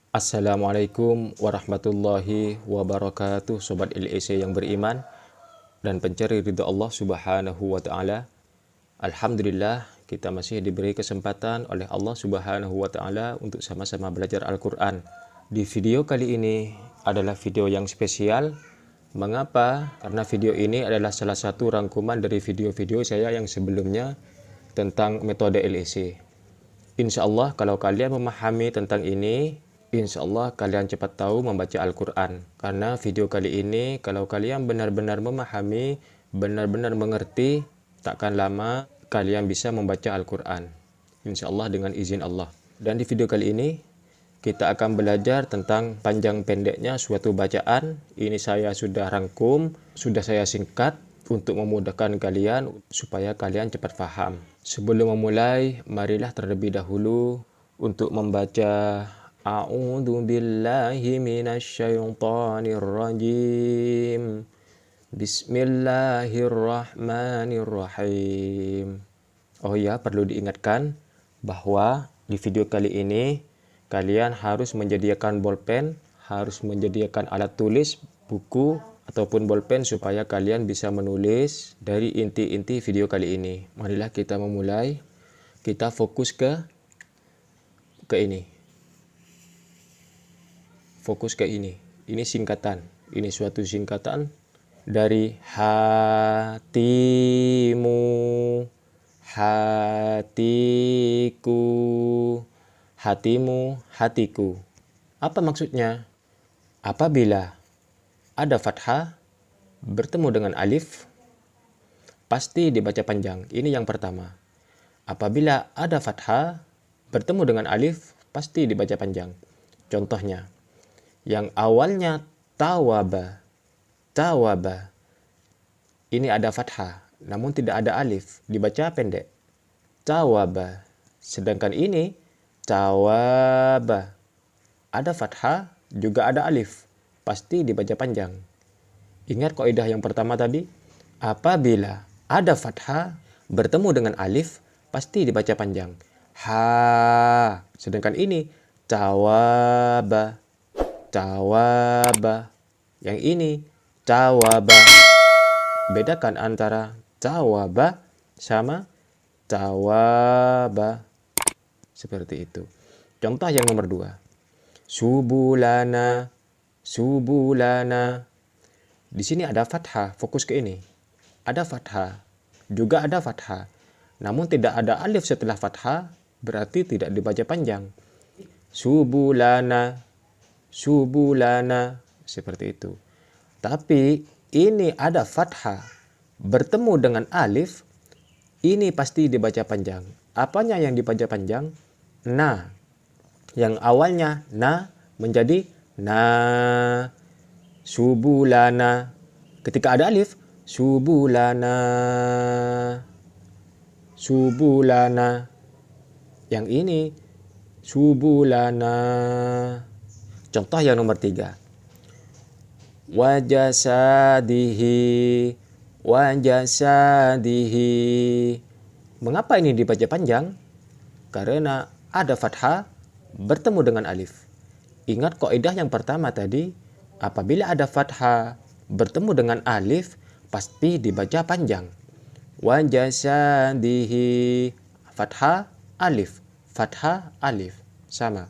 Assalamualaikum warahmatullahi wabarakatuh, Sobat LEC yang beriman dan pencari ridha Allah Subhanahu wa Ta'ala. Alhamdulillah, kita masih diberi kesempatan oleh Allah Subhanahu wa Ta'ala untuk sama-sama belajar Al-Quran. Di video kali ini adalah video yang spesial. Mengapa? Karena video ini adalah salah satu rangkuman dari video-video saya yang sebelumnya tentang metode LEC. Insya Allah kalau kalian memahami tentang ini, insya Allah kalian cepat tahu membaca Al-Quran. Karena video kali ini kalau kalian benar-benar memahami, benar-benar mengerti, takkan lama kalian bisa membaca Al-Quran. Insya Allah dengan izin Allah. Dan di video kali ini kita akan belajar tentang panjang pendeknya suatu bacaan. Ini saya sudah rangkum, sudah saya singkat untuk memudahkan kalian supaya kalian cepat paham. Sebelum memulai, marilah terlebih dahulu untuk membaca A'udzu billahi minasyaitonir rajim. Bismillahirrahmanirrahim. Oh ya, perlu diingatkan bahwa di video kali ini kalian harus menyediakan bolpen, harus menyediakan alat tulis, buku ataupun bolpen supaya kalian bisa menulis dari inti-inti video kali ini. Marilah kita memulai. Kita fokus ke ini. Fokus ke ini. Ini singkatan. Ini suatu singkatan dari hatimu, hatiku, hatimu, hatiku. Apa maksudnya? Apabila ada fathah bertemu dengan alif, pasti dibaca panjang. Ini yang pertama. Apabila ada fathah bertemu dengan alif, pasti dibaca panjang. Contohnya, yang awalnya tawaba, tawaba. Ini ada fathah, namun tidak ada alif, dibaca pendek. Tawaba. Sedangkan ini tawaba. Ada fathah, juga ada alif, pasti dibaca panjang. Ingat kaidah yang pertama tadi, apabila ada fathah bertemu dengan alif, pasti dibaca panjang. Ha. Sedangkan ini tawaba, tawaba. Yang ini tawaba. Bedakan antara tawaba sama tawaba. Seperti itu. Contoh yang nomor 2. Subulana, subulana. Di sini ada fathah, fokus ke ini. Ada fathah, juga ada fathah. Namun tidak ada alif setelah fathah, berarti tidak dibaca panjang. Subulana, subulana, seperti itu. Tapi ini ada fathah bertemu dengan alif, ini pasti dibaca panjang. Apanya yang dibaca panjang? Na. Yang awalnya na menjadi na. Subulana. Ketika ada alif, subulana, subulana. Yang ini subulana. Contoh yang nomor 3. Wajasadihi, wajasadihi. Mengapa ini dibaca panjang? Karena ada fathah bertemu dengan alif. Ingat kaidah yang pertama tadi, apabila ada fathah bertemu dengan alif, pasti dibaca panjang. Wajasadihi. Fathah, alif. Fathah, alif. Sama.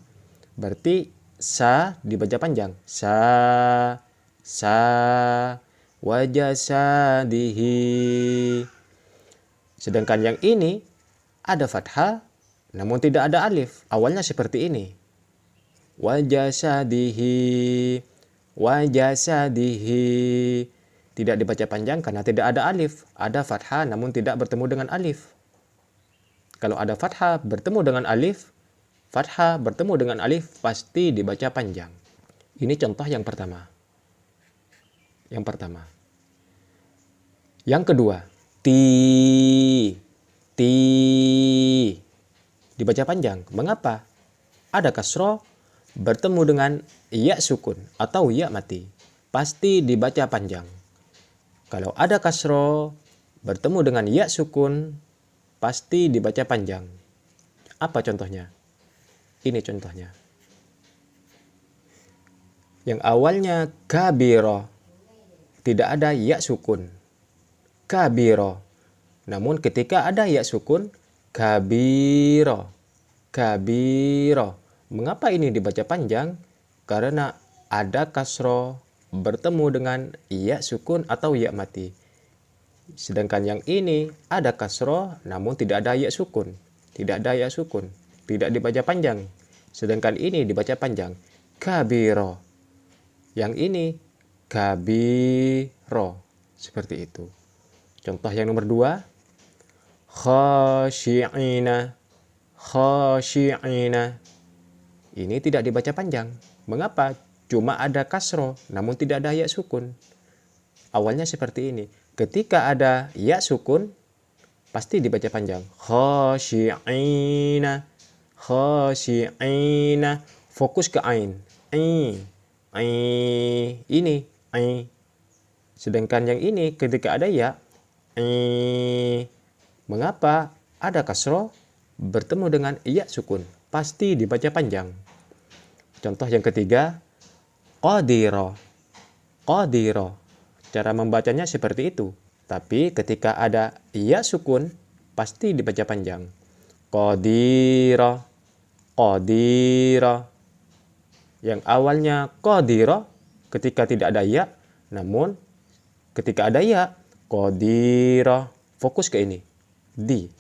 Berarti sa dibaca panjang. Sa, sa. Wajasadihi. Sedangkan yang ini ada fathah namun tidak ada alif. Awalnya seperti ini. Wajasadihi, wajasadihi. Tidak dibaca panjang karena tidak ada alif. Ada fathah namun tidak bertemu dengan alif. Kalau ada fathah bertemu dengan alif, fathah bertemu dengan alif, pasti dibaca panjang. Ini contoh yang pertama. Yang pertama. Yang kedua, ti, ti. Dibaca panjang. Mengapa? Ada kasroh bertemu dengan ya sukun atau ya mati. Pasti dibaca panjang. Kalau ada kasroh bertemu dengan ya sukun, pasti dibaca panjang. Apa contohnya? Ini contohnya. Yang awalnya kabiro, tidak ada ya sukun. Kabiro. Namun ketika ada ya sukun, kabiro. Kabiro. Mengapa ini dibaca panjang? Karena ada kasro bertemu dengan ya sukun atau ya mati. Sedangkan yang ini ada kasro namun tidak ada ya sukun. Tidak ada ya sukun. Tidak dibaca panjang. Sedangkan ini dibaca panjang. Kabiro. Yang ini kabiro. Seperti itu. Contoh yang nomor 2. Khashi'ina. Khashi'ina. Ini tidak dibaca panjang. Mengapa? Cuma ada kasro, namun tidak ada ya sukun. Awalnya seperti ini. Ketika ada ya sukun, pasti dibaca panjang. Khashi'ina. Khashi'ina. Fokus ke ain. Ini. Sedangkan yang ini ketika ada ya, mengapa ada kasro bertemu dengan ya sukun? Pasti dibaca panjang. Contoh yang ketiga, qadiro. Qadiro. Cara membacanya seperti itu. Tapi ketika ada ya sukun, pasti dibaca panjang. Qadiro. Qadiro. Yang awalnya qadiro ketika tidak ada ya, namun ketika ada ya, qadiro. Fokus ke ini. Di.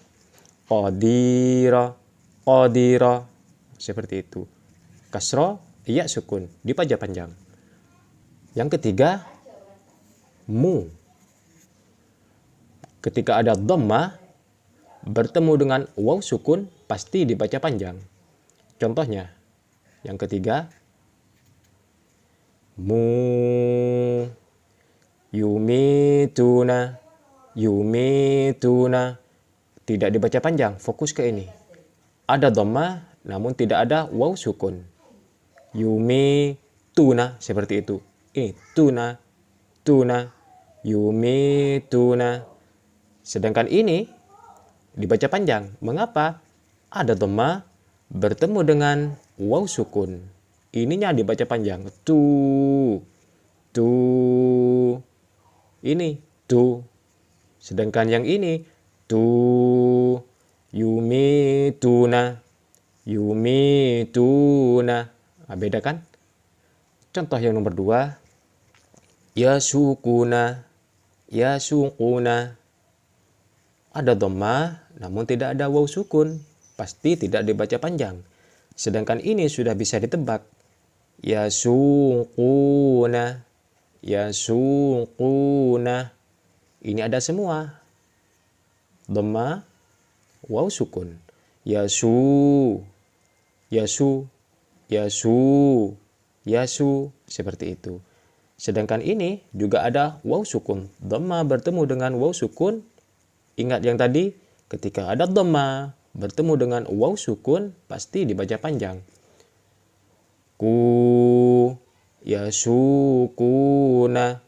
Qadiro. Qadiro. Seperti itu. Kasro, ya sukun. Dibaca panjang. Yang ketiga, mu. Ketika ada dhamma bertemu dengan waw sukun, pasti dibaca panjang. Contohnya, yang ketiga, mu. Yumituna. Yumituna. Tidak dibaca panjang, fokus ke ini. Ada dhamma, namun tidak ada waw sukun. Yumituna, seperti itu. Ini, tuna. Tuna. Yumituna. Sedangkan ini dibaca panjang. Mengapa? Ada dhamma bertemu dengan waw sukun. Ininya dibaca panjang. Tu. Tu. Ini. Tu. Sedangkan yang ini. Tu. Yumituna. Yumituna. Beda kan? Contoh yang nomor 2. Yasukuna. Yasukuna. Ada dhamma, namun tidak ada waw sukun. Pasti tidak dibaca panjang. Sedangkan ini sudah bisa ditebak. Yasukuna. Yasukuna. Ini ada semua. Dhamma, waw sukun. Yasu. Yasu. Yasu. Yasu. Seperti itu. Sedangkan ini juga ada waw sukun. Dhamma bertemu dengan waw sukun. Ingat yang tadi, ketika ada dhamma bertemu dengan waw sukun, pasti dibaca panjang. Ku. Yasukuna.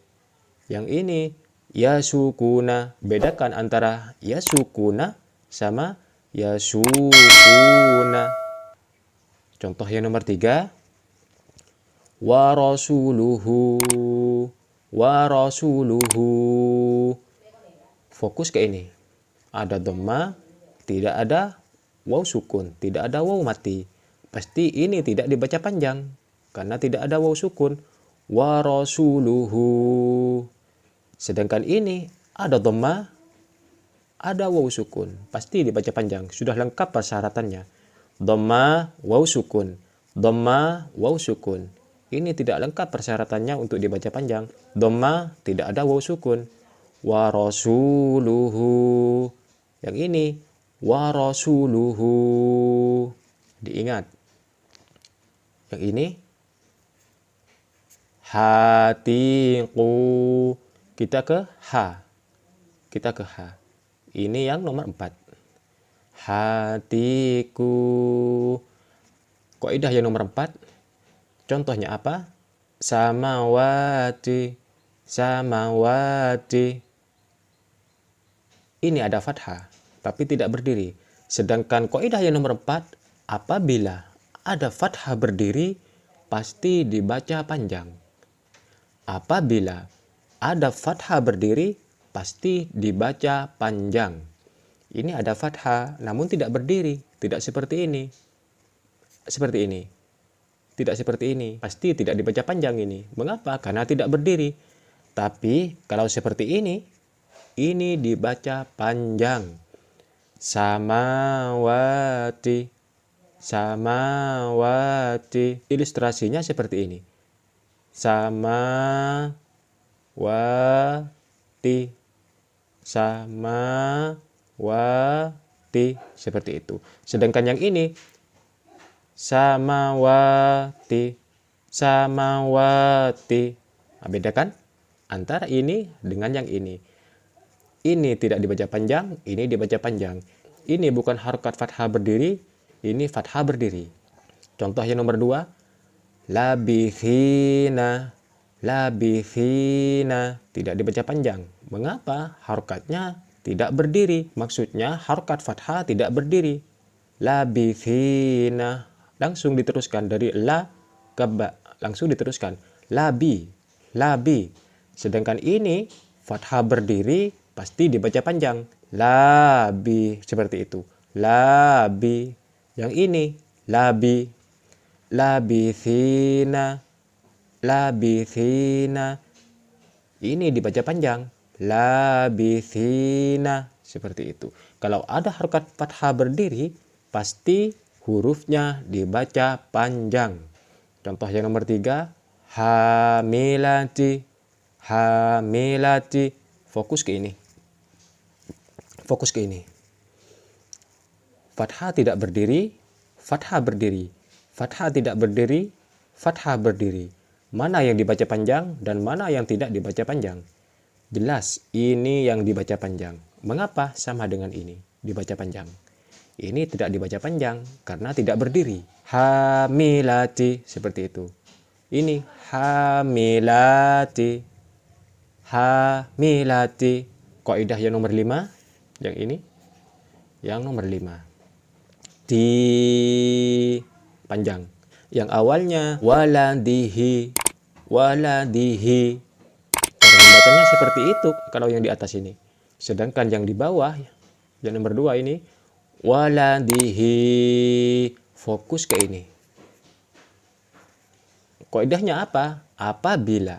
Yang ini, yasukuna. Bedakan antara yasukuna sama yasukuna. Contoh yang nomor 3. Wa rasuluhu. Wa rasuluhu. Fokus ke ini. Ada dhamma, tidak ada waw sukun, tidak ada waw mati. Pasti ini tidak dibaca panjang karena tidak ada waw sukun. Wa rasuluhu. Sedangkan ini ada dhamma, ada waw sukun. Pasti dibaca panjang. Sudah lengkap persyaratannya. Dhamma, waw sukun. Dhamma, waw sukun. Ini tidak lengkap persyaratannya untuk dibaca panjang. Dhamma, tidak ada waw sukun. Wa rasuluhu. Yang ini wa rasuluhu. Diingat. Yang ini hatiku. Kita ke ha. Kita ke ha. Ini yang nomor 4. Hatiku. Kaidah yang nomor 4. Contohnya apa? Samawati. Samawati. Ini ada fathah, tapi tidak berdiri. Sedangkan kaidah yang nomor 4, apabila ada fathah berdiri, pasti dibaca panjang. Apabila ada fathah berdiri, pasti dibaca panjang. Ini ada fathah, namun tidak berdiri. Tidak seperti ini. Seperti ini. Tidak seperti ini. Pasti tidak dibaca panjang ini. Mengapa? Karena tidak berdiri. Tapi kalau seperti ini dibaca panjang. Samawati. Samawati. Ilustrasinya seperti ini. Samawati. Samawati. Seperti itu. Sedangkan yang ini samawati. Samawati. Nah, beda kan? Antara ini dengan yang ini. Ini tidak dibaca panjang, ini dibaca panjang. Ini bukan harokat fathah berdiri, ini fathah berdiri. Contoh yang nomor 2. Labithina. Labithina. Tidak dibaca panjang. Mengapa? Harokatnya tidak berdiri. Maksudnya harokat fathah tidak berdiri. Labithina. Langsung diteruskan dari la ke ba. Langsung diteruskan. Labi. Labi. Sedangkan ini fathah berdiri pasti dibaca panjang. Labi. Seperti itu. Labi. Yang ini labi. Labithina. Labithina. Ini dibaca panjang. Labithina. Seperti itu. Kalau ada harokat fathah berdiri, pasti hurufnya dibaca panjang. Contoh yang nomor 3. Hamilati. Hamilati. Fokus ke ini. Fokus ke ini. Fathah tidak berdiri, fathah berdiri. Fathah tidak berdiri, fathah berdiri. Mana yang dibaca panjang dan mana yang tidak dibaca panjang? Jelas ini yang dibaca panjang. Mengapa sama dengan ini dibaca panjang? Ini tidak dibaca panjang karena tidak berdiri. Hamilati. Seperti itu. Ini hamilati. Hamilati. Kaidah yang nomor 5. Yang ini. Yang nomor 5. Panjang. Yang awalnya waladihi. Waladihi. Cara membacanya seperti itu kalau yang di atas ini. Sedangkan yang di bawah, yang nomor 2 ini, waladihi. Fokus ke ini. Kaidahnya apa? Apabila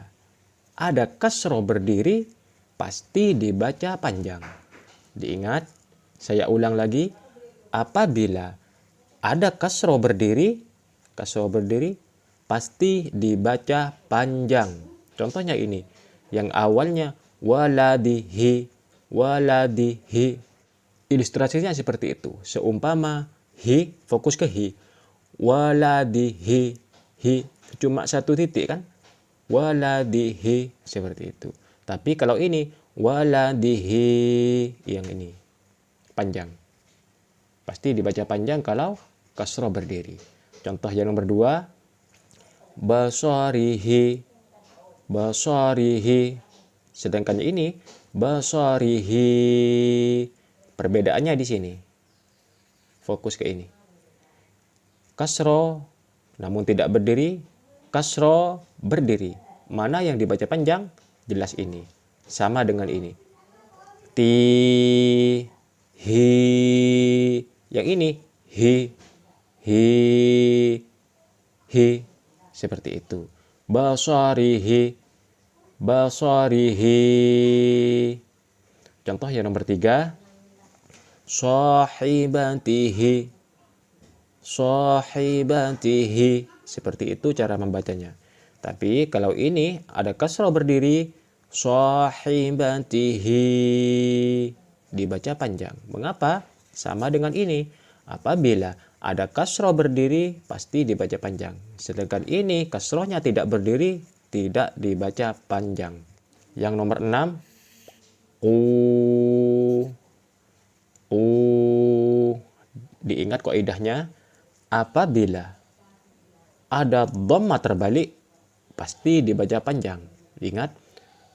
ada kasroh berdiri, pasti dibaca panjang. Diingat, saya ulang lagi. Apabila ada kasroh berdiri, pasti dibaca panjang. Contohnya ini, yang awalnya waladihi, waladihi. Ilustrasinya seperti itu. Seumpama hi, fokus ke hi. Waladihi, hi. Cuma satu titik kan? Waladihi, seperti itu. Tapi kalau ini, waladihi, yang ini, panjang. Pasti dibaca panjang kalau kasroh berdiri. Contoh yang nomor 2, basarihi. Basarihi. Sedangkan ini, basarihi. Perbedaannya di sini. Fokus ke ini. Kasroh, namun tidak berdiri. Kasroh, berdiri. Mana yang dibaca panjang? Jelas ini. Sama dengan ini. Ti, hi. Yang ini, hi. Hi. Seperti itu. Basarihi. Basarihi. Contoh yang nomor 3. Sahibatihi. Sahibatihi. Seperti itu cara membacanya. Tapi kalau ini ada kasroh berdiri, sahibatihi, dibaca panjang. Mengapa? Sama dengan ini. Apabila ada kasroh berdiri, pasti dibaca panjang. Sedangkan ini kasrohnya tidak berdiri, tidak dibaca panjang. Yang nomor 6, diingat kaidahnya, apabila ada dhamma terbalik, pasti dibaca panjang. Ingat,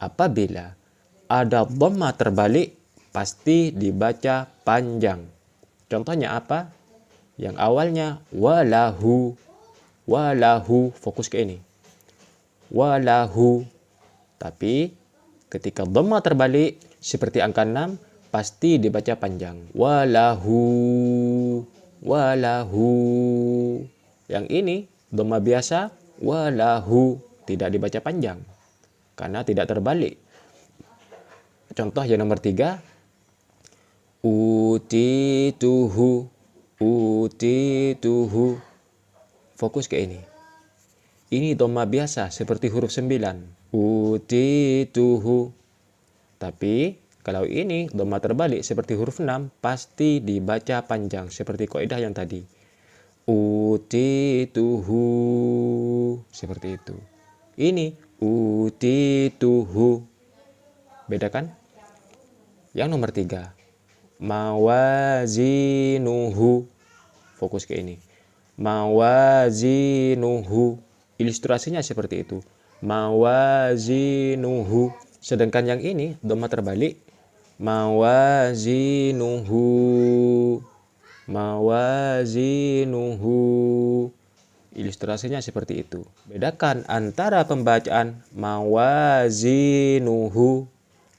apabila ada dhamma terbalik, pasti dibaca panjang. Contohnya apa? Yang awalnya walahu. walahu, fokus ke ini. Walahu. Tapi ketika dhamma terbalik seperti angka 6 pasti dibaca panjang. Walahu, walahu. Yang ini dhamma biasa, walahu, tidak dibaca panjang karena tidak terbalik. Contoh yang nomor 3, utituhu, utituhu. Fokus ke ini. Ini dhamma biasa seperti huruf 9. Utituhu. Tapi kalau ini dhamma terbalik seperti huruf 6 pasti dibaca panjang seperti kaidah yang tadi. Utituhu. Seperti itu. Ini utituhu. Beda kan? Yang nomor 3. Mawazinuhu. Fokus ke ini. Mawazinuhu. Ilustrasinya seperti itu. Mawazinuhu. Sedangkan yang ini dhamma terbalik. Mawazinuhu. Mawazinuhu. Ilustrasinya seperti itu. Bedakan antara pembacaan mawazinuhu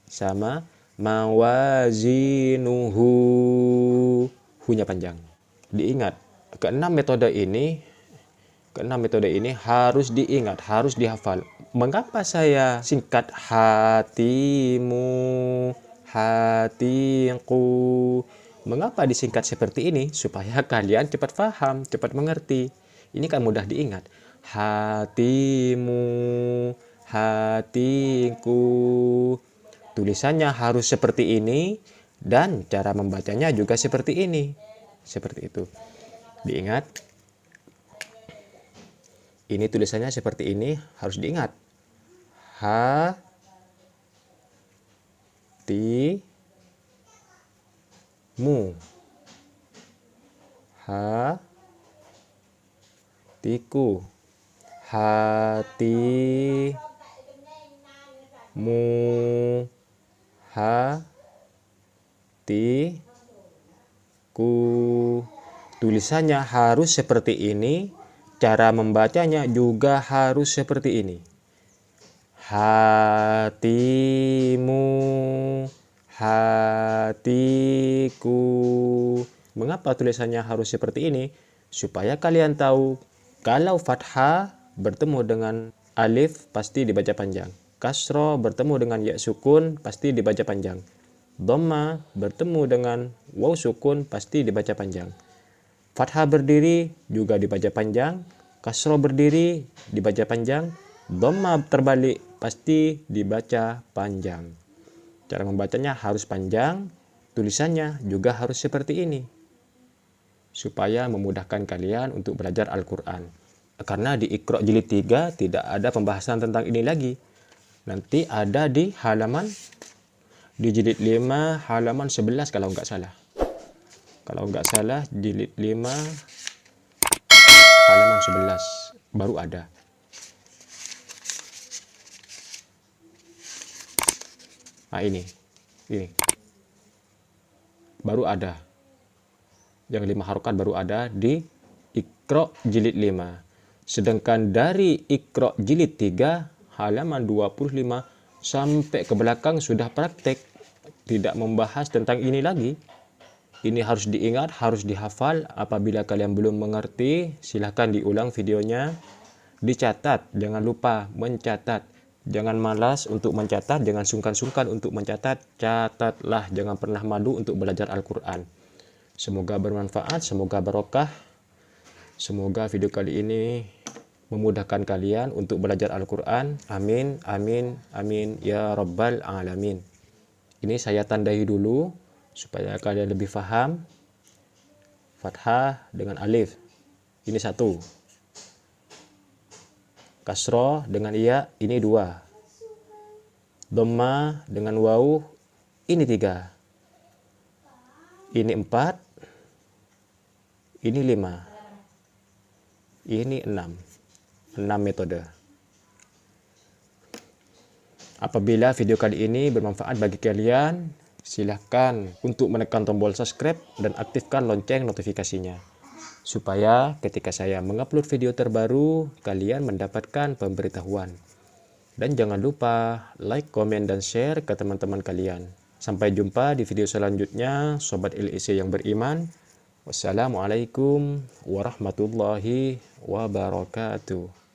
sama mawazinuhu. Hunya panjang. Diingat, keenam metode ini harus diingat, harus dihafal. Mengapa saya singkat hatimu, hatiku? Mengapa disingkat seperti ini? Supaya kalian cepat paham, cepat mengerti. Ini kan mudah diingat. Hatimu, hatiku. Tulisannya harus seperti ini dan cara membacanya juga seperti ini. Seperti itu. Diingat. Ini tulisannya seperti ini, harus diingat. Hatimu, hatiku, hatimu, hatiku. Tulisannya harus seperti ini. Cara membacanya juga harus seperti ini. Hatimu, hatiku. Mengapa tulisannya harus seperti ini? Supaya kalian tahu kalau fathah bertemu dengan alif pasti dibaca panjang. Kasroh bertemu dengan ya sukun pasti dibaca panjang. Dhamma bertemu dengan waw sukun pasti dibaca panjang. Fathah berdiri juga dibaca panjang, kasroh berdiri dibaca panjang, dhamma terbalik pasti dibaca panjang. Cara membacanya harus panjang, tulisannya juga harus seperti ini. Supaya memudahkan kalian untuk belajar Al-Quran. Karena di Iqra jilid 3 tidak ada pembahasan tentang ini lagi. Nanti ada di jilid 5 halaman 11 kalau nggak salah. Kalau nggak salah, jilid 5 halaman 11 baru ada. Nah ini baru ada. Yang 5 harokat baru ada di Iqra jilid 5. Sedangkan dari Iqra jilid 3 halaman 25 sampai ke belakang sudah praktek. Tidak membahas tentang ini lagi. Ini harus diingat, harus dihafal. Apabila kalian belum mengerti, silahkan diulang videonya. Dicatat, jangan lupa mencatat. Jangan malas untuk mencatat, jangan sungkan-sungkan untuk mencatat. Catatlah, jangan pernah malu untuk belajar Al-Quran. Semoga bermanfaat, semoga barokah. Semoga video kali ini memudahkan kalian untuk belajar Al-Quran. Amin, amin, amin, ya Rabbal Alamin. Ini saya tandai dulu supaya kalian lebih paham. Fathah dengan alif, ini 1. Kasroh dengan iya, ini 2. Dhamma dengan waw, ini 3. Ini 4. Ini 5. Ini 6. 6 metode. Apabila video kali ini bermanfaat bagi kalian, silahkan untuk menekan tombol subscribe dan aktifkan lonceng notifikasinya. supaya ketika saya mengupload video terbaru, kalian mendapatkan pemberitahuan. Dan jangan lupa like, komen, dan share ke teman-teman kalian. Sampai jumpa di video selanjutnya, Sobat LEC yang beriman. Wassalamualaikum warahmatullahi wabarakatuh.